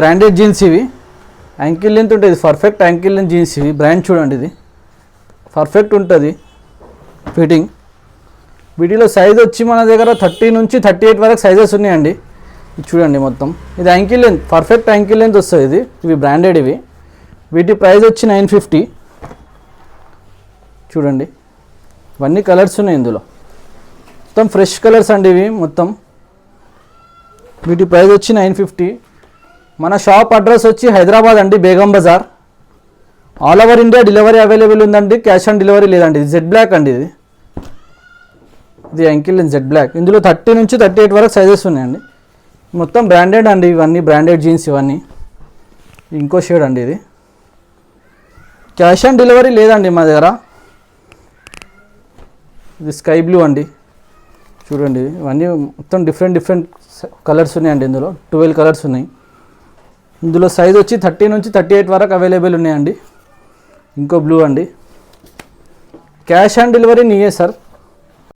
Branded jeans ఇవి, ankle length ఉంటుంది, perfect ankle length jeans ఇవి. బ్రాండ్ చూడండి, ఇది పర్ఫెక్ట్ ఉంటుంది ఫిట్టింగ్. వీటిలో సైజ్ వచ్చి మన దగ్గర 30 నుంచి 38 వరకు సైజెస్ ఉన్నాయండి. ఇది చూడండి మొత్తం, ఇది ankle length, perfect ankle length వస్తుంది ఇది. ఇవి బ్రాండెడ్ ఇవి. వీటి ప్రైస్ వచ్చి 950. చూడండి ఇవన్నీ కలర్స్ ఉన్నాయి ఇందులో, మొత్తం ఫ్రెష్ కలర్స్ అండి ఇవి మొత్తం. వీటి ప్రైస్ వచ్చి 950. మన షాప్ అడ్రస్ వచ్చి హైదరాబాద్ అండి, Begum Bazaar. All over India delivery available ఉందండి, క్యాష్ ఆన్ డెలివరీ లేదండి. ఇది జెడ్ బ్లాక్ అండి, ఇది యాంకిల్ లెంత్ జెడ్ బ్లాక్. ఇందులో 30 నుంచి 38 వరకు సైజెస్ ఉన్నాయండి. మొత్తం బ్రాండెడ్ అండి ఇవన్నీ, బ్రాండెడ్ జీన్స్ ఇవన్నీ. ఇంకో షేడ్ అండి ఇది, క్యాష్ ఆన్ డెలివరీ లేదండి మా దగ్గర. ఇది స్కై బ్లూ అండి, చూడండి ఇవన్నీ మొత్తం డిఫరెంట్ కలర్స్ ఉన్నాయండి. ఇందులో 12 కలర్స్ ఉన్నాయి. ఇందులో సైజ్ వచ్చి 30 నుంచి 38 వరకు అవైలబుల్ ఉన్నాయండి. ఇంకో బ్లూ అండి, క్యాష్ ఆన్ డెలివరీ నీయే సార్.